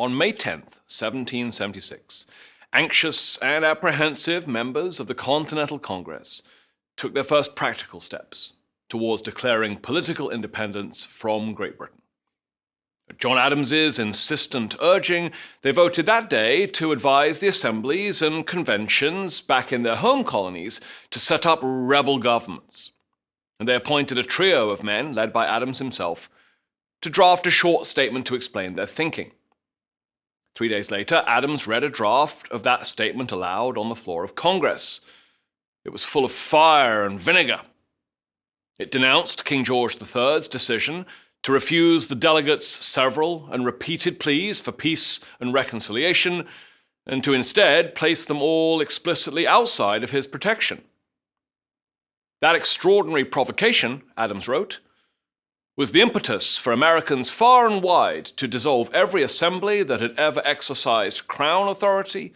on May 10th, 1776, anxious and apprehensive members of the Continental Congress took their first practical steps towards declaring political independence from Great Britain. At John Adams's insistent urging, they voted that day to advise the assemblies and conventions back in their home colonies to set up rebel governments. And they appointed a trio of men, led by Adams himself, to draft a short statement to explain their thinking. 3 days later, Adams read a draft of that statement aloud on the floor of Congress. It was full of fire and vinegar. It denounced King George III's decision to refuse the delegates' several and repeated pleas for peace and reconciliation, and to instead place them all explicitly outside of his protection. That extraordinary provocation, Adams wrote, was the impetus for Americans far and wide to dissolve every assembly that had ever exercised crown authority,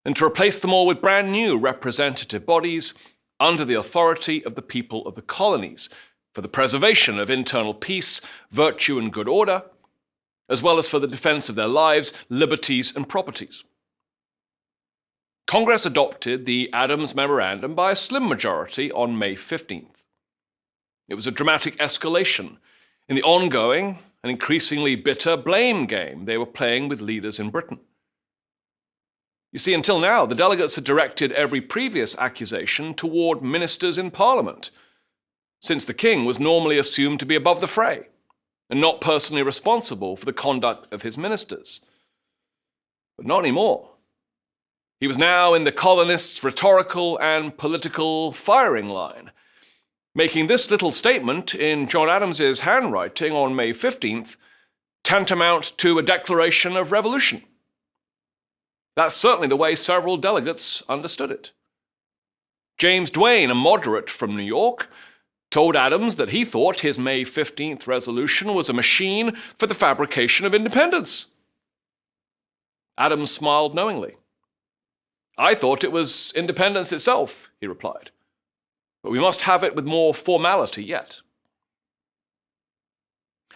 and to replace them all with brand new representative bodies under the authority of the people of the colonies, for the preservation of internal peace, virtue, and good order, as well as for the defense of their lives, liberties, and properties. Congress adopted the Adams Memorandum by a slim majority on May 15th. It was a dramatic escalation in the ongoing and increasingly bitter blame game they were playing with leaders in Britain. You see, until now, the delegates had directed every previous accusation toward ministers in Parliament, since the king was normally assumed to be above the fray and not personally responsible for the conduct of his ministers. But not anymore. He was now in the colonists' rhetorical and political firing line, making this little statement in John Adams's handwriting on May 15th tantamount to a declaration of revolution. That's certainly the way several delegates understood it. James Duane, a moderate from New York, told Adams that he thought his May 15th resolution was a machine for the fabrication of independence. Adams smiled knowingly. "I thought it was independence itself," he replied, "but we must have it with more formality yet."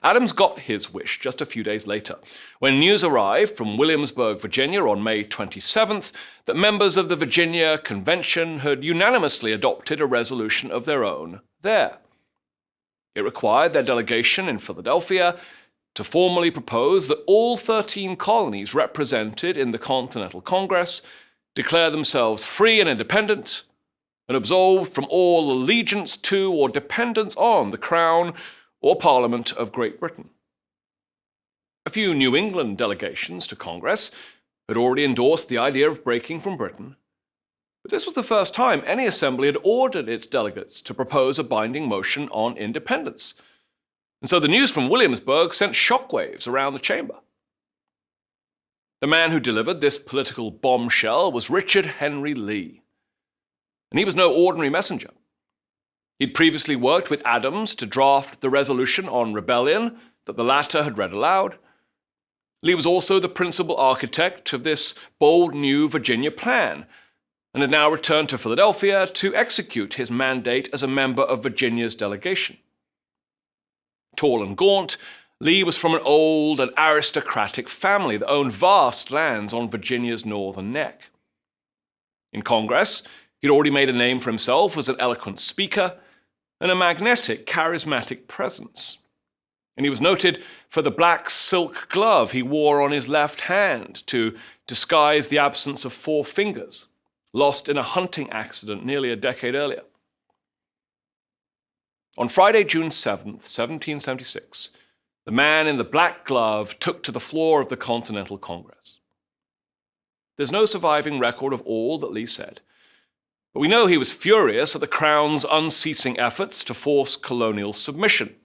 Adams got his wish just a few days later, when news arrived from Williamsburg, Virginia on May 27th that members of the Virginia Convention had unanimously adopted a resolution of their own there. It required their delegation in Philadelphia to formally propose that all 13 colonies represented in the Continental Congress declare themselves free and independent and absolved from all allegiance to or dependence on the Crown or Parliament of Great Britain. A few New England delegations to Congress had already endorsed the idea of breaking from Britain, but this was the first time any assembly had ordered its delegates to propose a binding motion on independence, and so the news from Williamsburg sent shockwaves around the chamber. The man who delivered this political bombshell was Richard Henry Lee, and he was no ordinary messenger. He'd previously worked with Adams to draft the resolution on rebellion that the latter had read aloud. Lee was also the principal architect of this bold new Virginia plan, and had now returned to Philadelphia to execute his mandate as a member of Virginia's delegation. Tall and gaunt, Lee was from an old and aristocratic family that owned vast lands on Virginia's northern neck. In Congress, he'd already made a name for himself as an eloquent speaker and a magnetic, charismatic presence. And he was noted for the black silk glove he wore on his left hand to disguise the absence of 4 fingers, lost in a hunting accident nearly a decade earlier. On Friday, June 7th, 1776, the man in the black glove took to the floor of the Continental Congress. There's no surviving record of all that Lee said, but we know he was furious at the Crown's unceasing efforts to force colonial submission,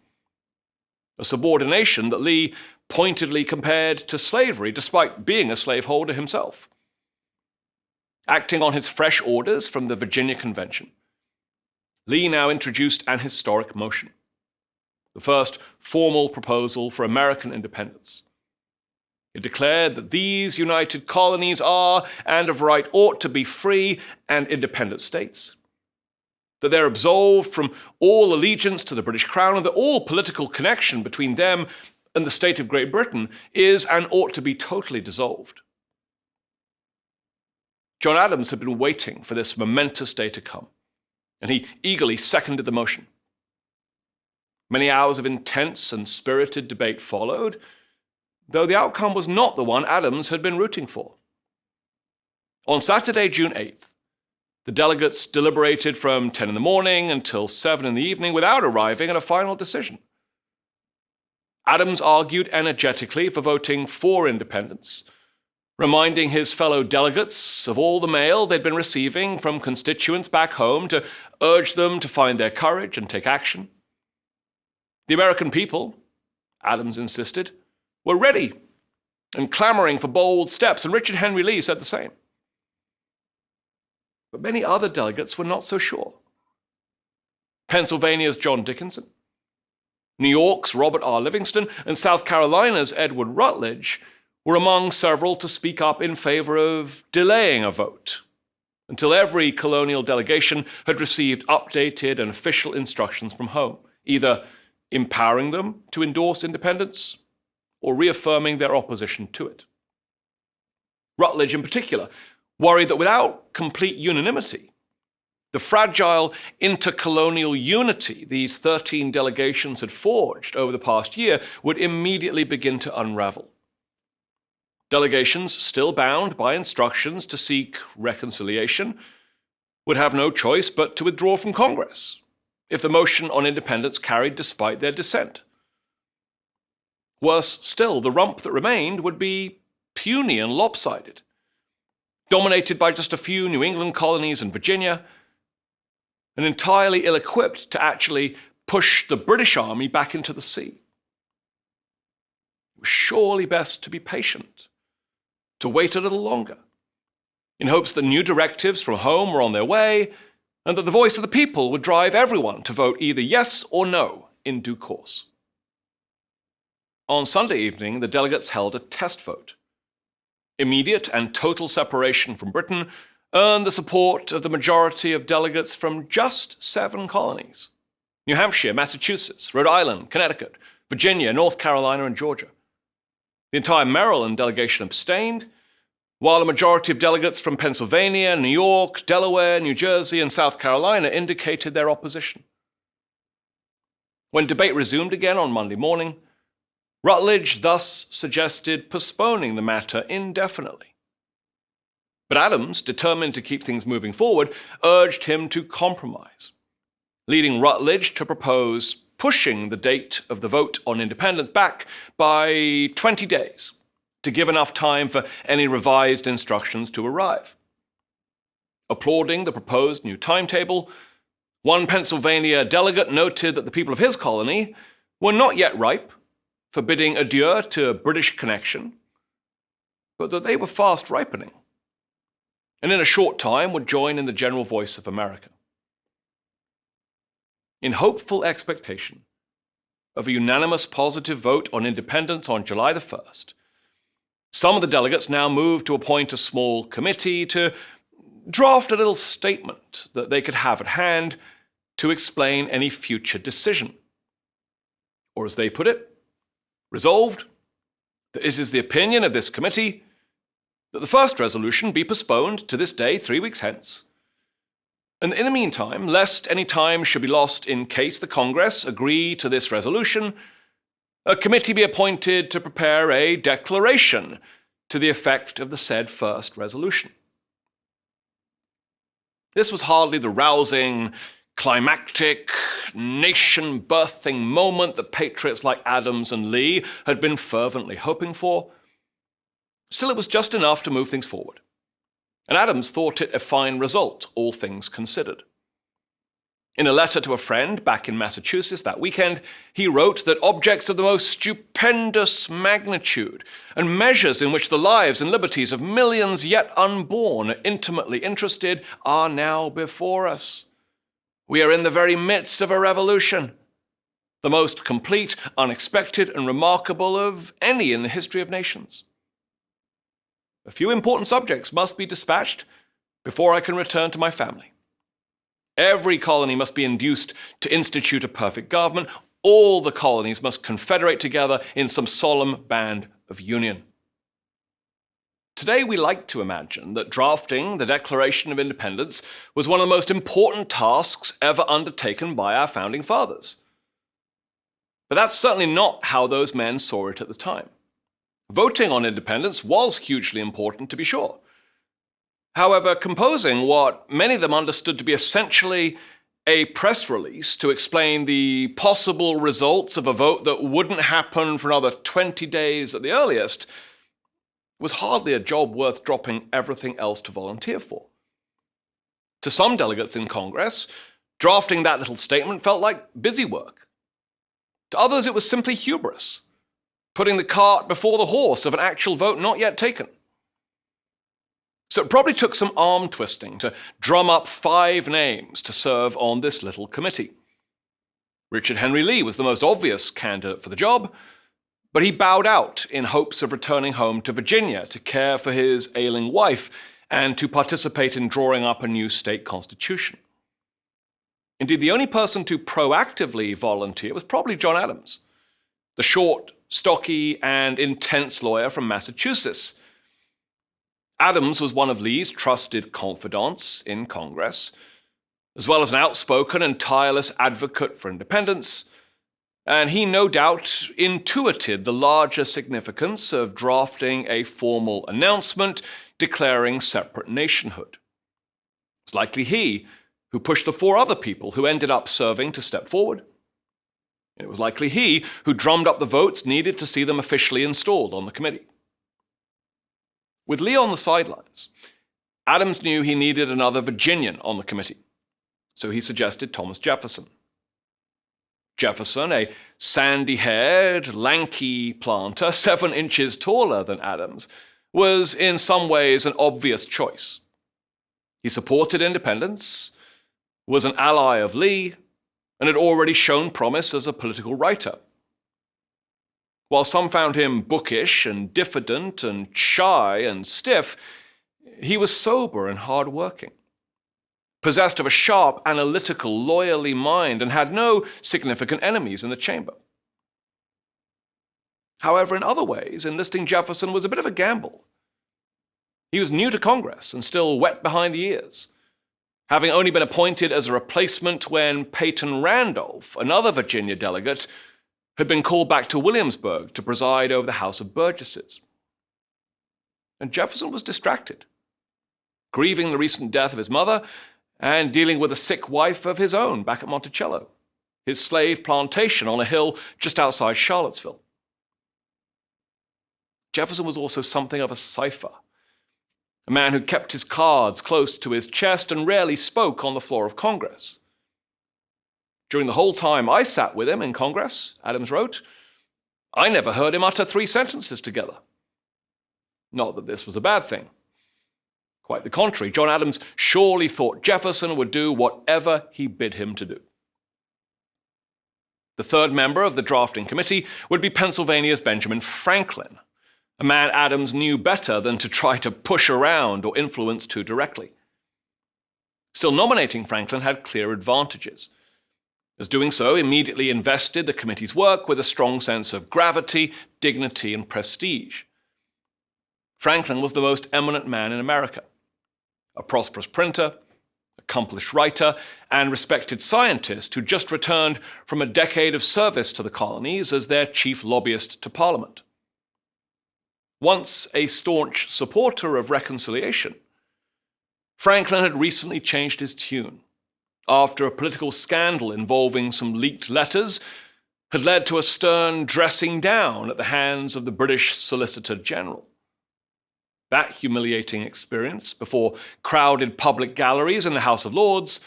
a subordination that Lee pointedly compared to slavery despite being a slaveholder himself. Acting on his fresh orders from the Virginia Convention, Lee now introduced an historic motion, the first formal proposal for American independence. It declared that these united colonies are, and of right ought to be, free and independent states, that they're absolved from all allegiance to the British Crown, and that all political connection between them and the state of Great Britain is and ought to be totally dissolved. John Adams had been waiting for this momentous day to come, and he eagerly seconded the motion. Many hours of intense and spirited debate followed, though the outcome was not the one Adams had been rooting for. On Saturday, June 8th, the delegates deliberated from 10 in the morning until 7 in the evening without arriving at a final decision. Adams argued energetically for voting for independence, reminding his fellow delegates of all the mail they'd been receiving from constituents back home to urge them to find their courage and take action. The American people, Adams insisted, were ready and clamoring for bold steps, and Richard Henry Lee said the same. But many other delegates were not so sure. Pennsylvania's John Dickinson, New York's Robert R. Livingston, and South Carolina's Edward Rutledge were among several to speak up in favor of delaying a vote until every colonial delegation had received updated and official instructions from home, either empowering them to endorse independence or reaffirming their opposition to it. Rutledge, in particular, worried that without complete unanimity, the fragile intercolonial unity these 13 delegations had forged over the past year would immediately begin to unravel. Delegations still bound by instructions to seek reconciliation would have no choice but to withdraw from Congress if the motion on independence carried despite their dissent. Worse still, the rump that remained would be puny and lopsided, dominated by just a few New England colonies and Virginia, and entirely ill-equipped to actually push the British Army back into the sea. It was surely best to be patient, to wait a little longer, in hopes that new directives from home were on their way, and that the voice of the people would drive everyone to vote either yes or no in due course. On Sunday evening, the delegates held a test vote. Immediate and total separation from Britain earned the support of the majority of delegates from just 7 colonies: New Hampshire, Massachusetts, Rhode Island, Connecticut, Virginia, North Carolina, and Georgia. The entire Maryland delegation abstained, while a majority of delegates from Pennsylvania, New York, Delaware, New Jersey, and South Carolina indicated their opposition. When debate resumed again on Monday morning, Rutledge thus suggested postponing the matter indefinitely. But Adams, determined to keep things moving forward, urged him to compromise, leading Rutledge to propose pushing the date of the vote on independence back by 20 days to give enough time for any revised instructions to arrive. Applauding the proposed new timetable, one Pennsylvania delegate noted that the people of his colony were not yet ripe for bidding adieu to British connection, but that they were fast ripening, and in a short time would join in the general voice of America. In hopeful expectation of a unanimous positive vote on independence on July the 1st, some of the delegates now moved to appoint a small committee to draft a little statement that they could have at hand to explain any future decision. Or as they put it, resolved that it is the opinion of this committee that the first resolution be postponed to this day 3 weeks hence, and in the meantime, lest any time should be lost in case the Congress agree to this resolution, a committee be appointed to prepare a declaration to the effect of the said first resolution. This was hardly the rousing, climactic, nation-birthing moment that patriots like Adams and Lee had been fervently hoping for. Still, it was just enough to move things forward, and Adams thought it a fine result, all things considered. In a letter to a friend back in Massachusetts that weekend, he wrote that objects of the most stupendous magnitude and measures in which the lives and liberties of millions yet unborn are intimately interested are now before us. We are in the very midst of a revolution, the most complete, unexpected, and remarkable of any in the history of nations. A few important subjects must be dispatched before I can return to my family. Every colony must be induced to institute a perfect government. all the colonies must confederate together in some solemn band of union. Today, we like to imagine that drafting the Declaration of Independence was one of the most important tasks ever undertaken by our founding fathers. But that's certainly not how those men saw it at the time. Voting on independence was hugely important, to be sure. However, composing what many of them understood to be essentially a press release to explain the possible results of a vote that wouldn't happen for another 20 days at the earliest was hardly a job worth dropping everything else to volunteer for. To some delegates in Congress, drafting that little statement felt like busy work. To others, it was simply hubris, putting the cart before the horse of an actual vote not yet taken. So it probably took some arm twisting to drum up 5 names to serve on this little committee. Richard Henry Lee was the most obvious candidate for the job, but he bowed out in hopes of returning home to Virginia to care for his ailing wife and to participate in drawing up a new state constitution. Indeed, the only person to proactively volunteer was probably John Adams, the short, stocky, and intense lawyer from Massachusetts. Adams was one of Lee's trusted confidants in Congress, as well as an outspoken and tireless advocate for independence, and he no doubt intuited the larger significance of drafting a formal announcement declaring separate nationhood. It's likely he who pushed the 4 other people who ended up serving to step forward. It was likely he who drummed up the votes needed to see them officially installed on the committee. With Lee on the sidelines, Adams knew he needed another Virginian on the committee, so he suggested Thomas Jefferson. Jefferson, a sandy-haired, lanky planter, 7 inches taller than Adams, was in some ways an obvious choice. He supported independence, was an ally of Lee, and had already shown promise as a political writer. While some found him bookish and diffident and shy and stiff, he was sober and hard-working, possessed of a sharp, analytical, lawyerly mind, and had no significant enemies in the chamber. However, in other ways, enlisting Jefferson was a bit of a gamble. He was new to Congress and still wet behind the ears, having only been appointed as a replacement when Peyton Randolph, another Virginia delegate, had been called back to Williamsburg to preside over the House of Burgesses. And Jefferson was distracted, grieving the recent death of his mother and dealing with a sick wife of his own back at Monticello, his slave plantation on a hill just outside Charlottesville. Jefferson was also something of a cipher, a man who kept his cards close to his chest and rarely spoke on the floor of Congress. During the whole time I sat with him in Congress, Adams wrote, I never heard him utter 3 sentences together. Not that this was a bad thing. Quite the contrary, John Adams surely thought Jefferson would do whatever he bid him to do. The 3rd member of the drafting committee would be Pennsylvania's Benjamin Franklin, a man Adams knew better than to try to push around or influence too directly. Still, nominating Franklin had clear advantages, as doing so immediately invested the committee's work with a strong sense of gravity, dignity, and prestige. Franklin was the most eminent man in America, a prosperous printer, accomplished writer, and respected scientist who just returned from a decade of service to the colonies as their chief lobbyist to Parliament. Once a staunch supporter of reconciliation, Franklin had recently changed his tune after a political scandal involving some leaked letters had led to a stern dressing down at the hands of the British Solicitor General. That humiliating experience before crowded public galleries in the House of Lords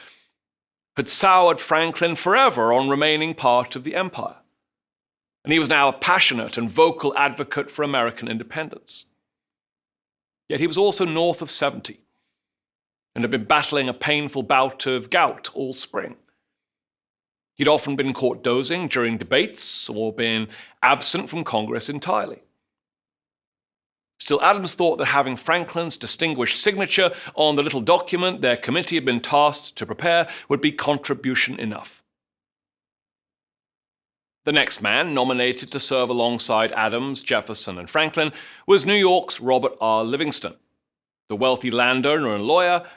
had soured Franklin forever on remaining part of the empire, and he was now a passionate and vocal advocate for American independence. Yet he was also north of 70 and had been battling a painful bout of gout all spring. He'd often been caught dozing during debates or been absent from Congress entirely. Still, Adams thought that having Franklin's distinguished signature on the little document their committee had been tasked to prepare would be contribution enough. The next man nominated to serve alongside Adams, Jefferson, and Franklin was New York's Robert R. Livingston, the wealthy landowner and lawyer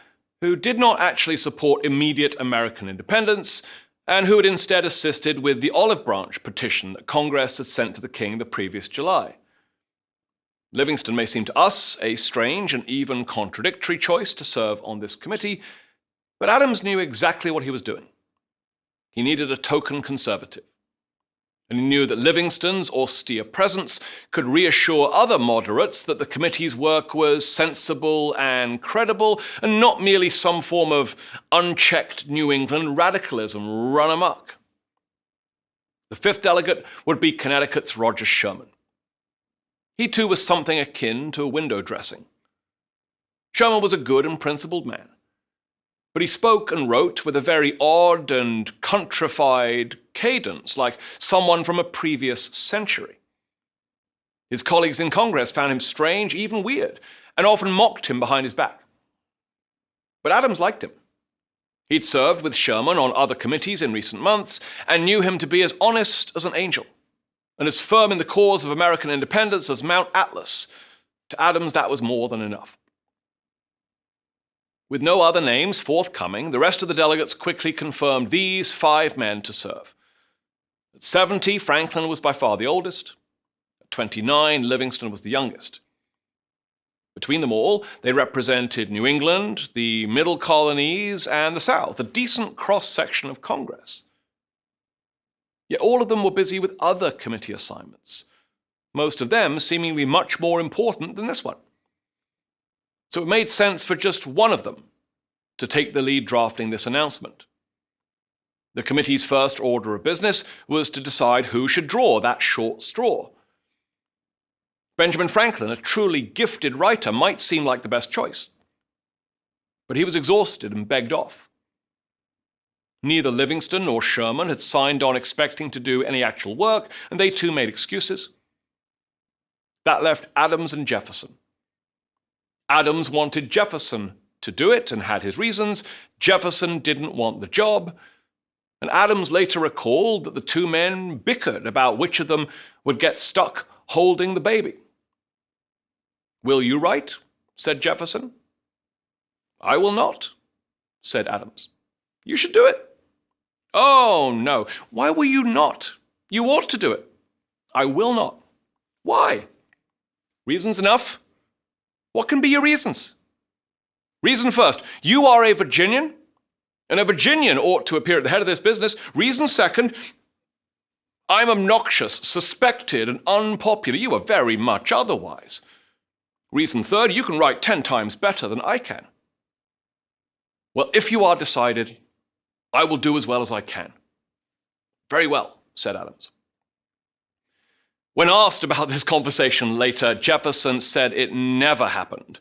who did not actually support immediate American independence and who had instead assisted with the Olive Branch petition that Congress had sent to the king the previous July. Livingston may seem to us a strange and even contradictory choice to serve on this committee, but Adams knew exactly what he was doing. He needed a token conservative, and he knew that Livingston's austere presence could reassure other moderates that the committee's work was sensible and credible, and not merely some form of unchecked New England radicalism run amok. The fifth delegate would be Connecticut's Roger Sherman. He too was something akin to window dressing. Sherman was a good and principled man, but he spoke and wrote with a very odd and countrified cadence, like someone from a previous century. His colleagues in Congress found him strange, even weird, and often mocked him behind his back. But Adams liked him. He'd served with Sherman on other committees in recent months and knew him to be as honest as an angel and as firm in the cause of American independence as Mount Atlas. To Adams, that was more than enough. With no other names forthcoming, the rest of the delegates quickly confirmed these 5 men to serve. At 70, Franklin was by far the oldest. At 29, Livingston was the youngest. Between them all, they represented New England, the Middle Colonies, and the South, a decent cross-section of Congress. Yet all of them were busy with other committee assignments, most of them seemingly much more important than this one. So it made sense for just one of them to take the lead drafting this announcement. The committee's first order of business was to decide who should draw that short straw. Benjamin Franklin, a truly gifted writer, might seem like the best choice, but he was exhausted and begged off. Neither Livingston nor Sherman had signed on expecting to do any actual work, and they too made excuses. That left Adams and Jefferson. Adams wanted Jefferson to do it and had his reasons. Jefferson didn't want the job, and Adams later recalled that the 2 men bickered about which of them would get stuck holding the baby. "Will you write?" said Jefferson. "I will not," said Adams. "You should do it." "Oh, no. Why will you not? You ought to do it." "I will not." "Why?" "Reasons enough." "What can be your reasons?" "Reason first, you are a Virginian, and a Virginian ought to appear at the head of this business. Reason second, I'm obnoxious, suspected, and unpopular. You are very much otherwise. Reason third, you can write 10 times better than I can." "Well, if you are decided, I will do as well as I can." "Very well," said Adams. When asked about this conversation later, Jefferson said it never happened.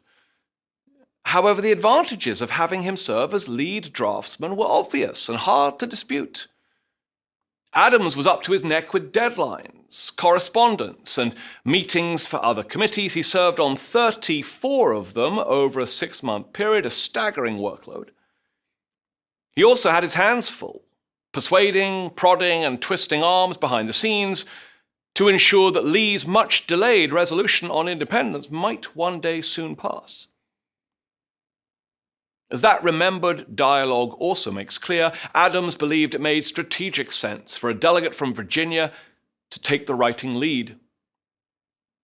However, the advantages of having him serve as lead draftsman were obvious and hard to dispute. Adams was up to his neck with deadlines, correspondence, and meetings for other committees. He served on 34 of them over a 6-month period, a staggering workload. He also had his hands full, persuading, prodding, and twisting arms behind the scenes to ensure that Lee's much-delayed resolution on independence might one day soon pass. As that remembered dialogue also makes clear, Adams believed it made strategic sense for a delegate from Virginia to take the writing lead.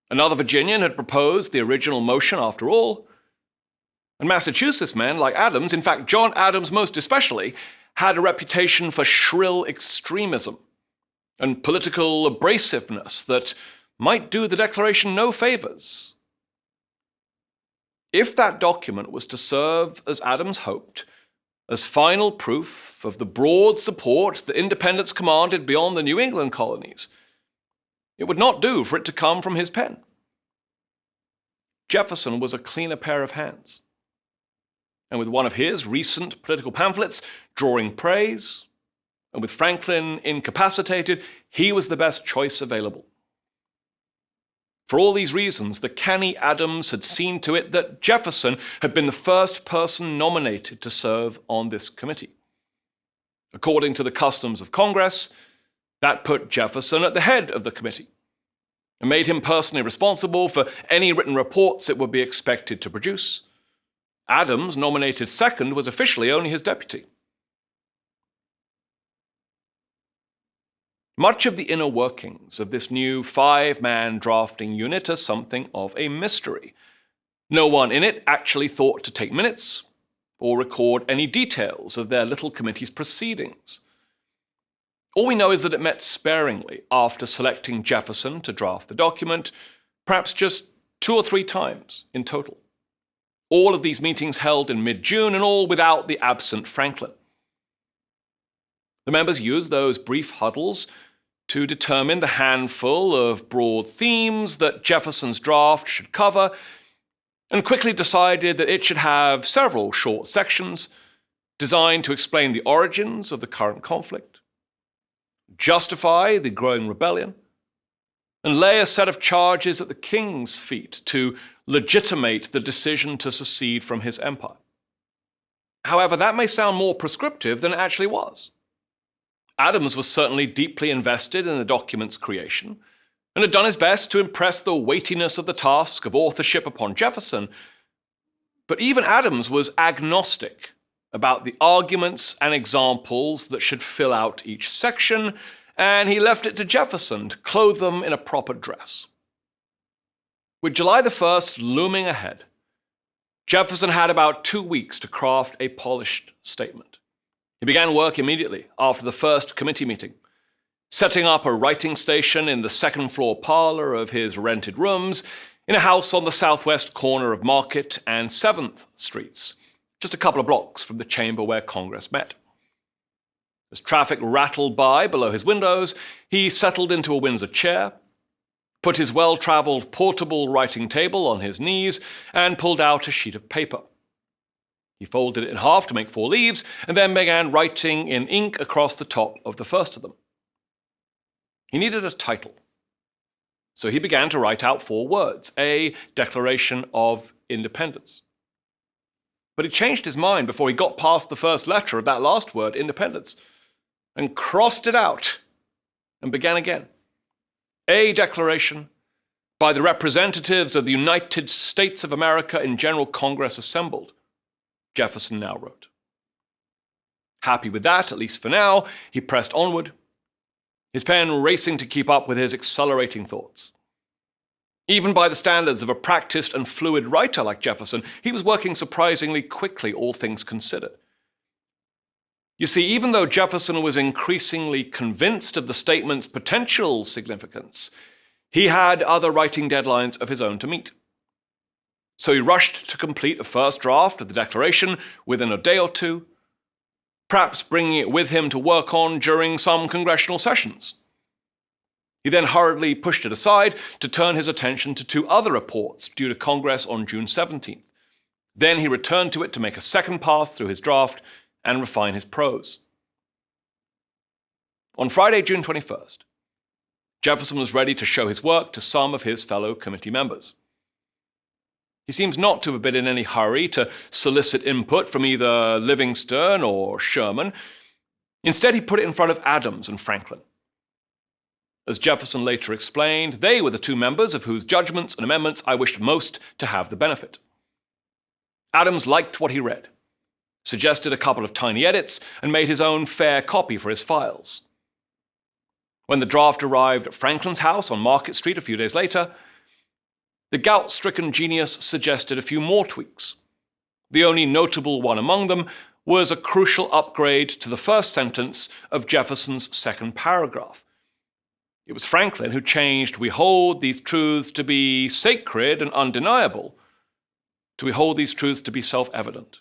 Another Virginian had proposed the original motion after all, and Massachusetts men like Adams, in fact John Adams most especially, had a reputation for shrill extremism and political abrasiveness that might do the Declaration no favors. If that document was to serve, as Adams hoped, as final proof of the broad support that independence commanded beyond the New England colonies, it would not do for it to come from his pen. Jefferson was a cleaner pair of hands, and with one of his recent political pamphlets drawing praise, and with Franklin incapacitated, he was the best choice available. For all these reasons, the canny Adams had seen to it that Jefferson had been the first person nominated to serve on this committee. According to the customs of Congress, That put Jefferson at the head of the committee and made him personally responsible for any written reports it would be expected to produce. Adams, nominated second, was officially only his deputy. Much of the inner workings of this new 5-man drafting unit are something of a mystery. No one in it actually thought to take minutes or record any details of their little committee's proceedings. All we know is that it met sparingly after selecting Jefferson to draft the document, perhaps just 2 or 3 times in total. All of these meetings held in mid-June, and all without the absent Franklin. The members used those brief huddles to determine the handful of broad themes that Jefferson's draft should cover, and quickly decided that it should have several short sections designed to explain the origins of the current conflict, justify the growing rebellion, and lay a set of charges at the king's feet to legitimate the decision to secede from his empire. However, that may sound more prescriptive than it actually was. Adams was certainly deeply invested in the document's creation and had done his best to impress the weightiness of the task of authorship upon Jefferson, but even Adams was agnostic about the arguments and examples that should fill out each section, and he left it to Jefferson to clothe them in a proper dress. With July the 1st looming ahead, Jefferson had about 2 weeks to craft a polished statement. He began work immediately after the first committee meeting, setting up a writing station in the second-floor parlor of his rented rooms in a house on the southwest corner of Market and 7th Streets, just a couple of blocks from the chamber where Congress met. As traffic rattled by below his windows, he settled into a Windsor chair, put his well-traveled portable writing table on his knees, and pulled out a sheet of paper. He folded it in half to make 4 leaves, and then began writing in ink across the top of the first of them. He needed a title, so he began to write out 4 words, a Declaration of Independence. But he changed his mind before he got past the first letter of that last word, independence, and crossed it out and began again. A declaration by the representatives of the United States of America in General Congress assembled, Jefferson now wrote. Happy with that, at least for now, he pressed onward, his pen racing to keep up with his accelerating thoughts. Even by the standards of a practiced and fluid writer like Jefferson, he was working surprisingly quickly, all things considered. You see, even though Jefferson was increasingly convinced of the statement's potential significance, he had other writing deadlines of his own to meet. So he rushed to complete a first draft of the Declaration within a day or 2, perhaps bringing it with him to work on during some congressional sessions. He then hurriedly pushed it aside to turn his attention to 2 other reports due to Congress on June 17th. Then he returned to it to make a second pass through his draft and refine his prose. On Friday, June 21st, Jefferson was ready to show his work to some of his fellow committee members. He seems not to have been in any hurry to solicit input from either Livingston or Sherman. Instead, he put it in front of Adams and Franklin. As Jefferson later explained, they were the 2 members of whose judgments and amendments I wished most to have the benefit. Adams liked what he read, suggested a couple of tiny edits, and made his own fair copy for his files. When the draft arrived at Franklin's house on Market Street a few days later, the gout-stricken genius suggested a few more tweaks. The only notable one among them was a crucial upgrade to the first sentence of Jefferson's second paragraph. It was Franklin who changed "we hold these truths to be sacred and undeniable" to "we hold these truths to be self-evident."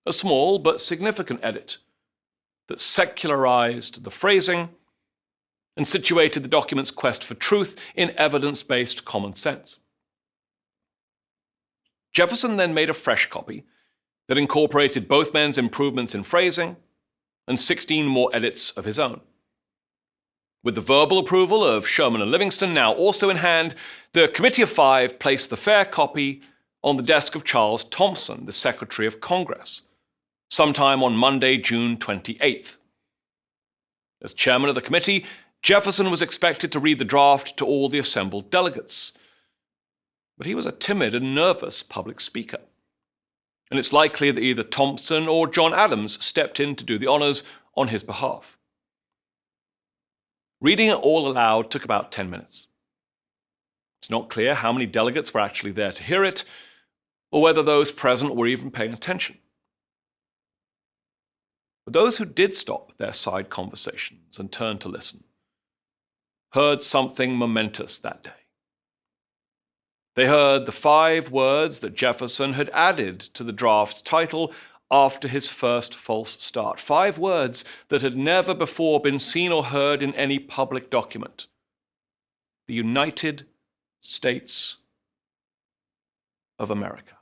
A small but significant edit that secularized the phrasing and situated the document's quest for truth in evidence-based common sense. Jefferson then made a fresh copy that incorporated both men's improvements in phrasing and 16 more edits of his own. With the verbal approval of Sherman and Livingston now also in hand, the Committee of 5 placed the fair copy on the desk of Charles Thompson, the Secretary of Congress, sometime on Monday, June 28th. As chairman of the committee, Jefferson was expected to read the draft to all the assembled delegates. But he was a timid and nervous public speaker, and it's likely that either Thompson or John Adams stepped in to do the honors on his behalf. Reading it all aloud took about 10 minutes. It's not clear how many delegates were actually there to hear it, or whether those present were even paying attention. But those who did stop their side conversations and turn to listen heard something momentous that day. They heard the 5 words that Jefferson had added to the draft's title after his first false start. 5 words that had never before been seen or heard in any public document. The United States of America.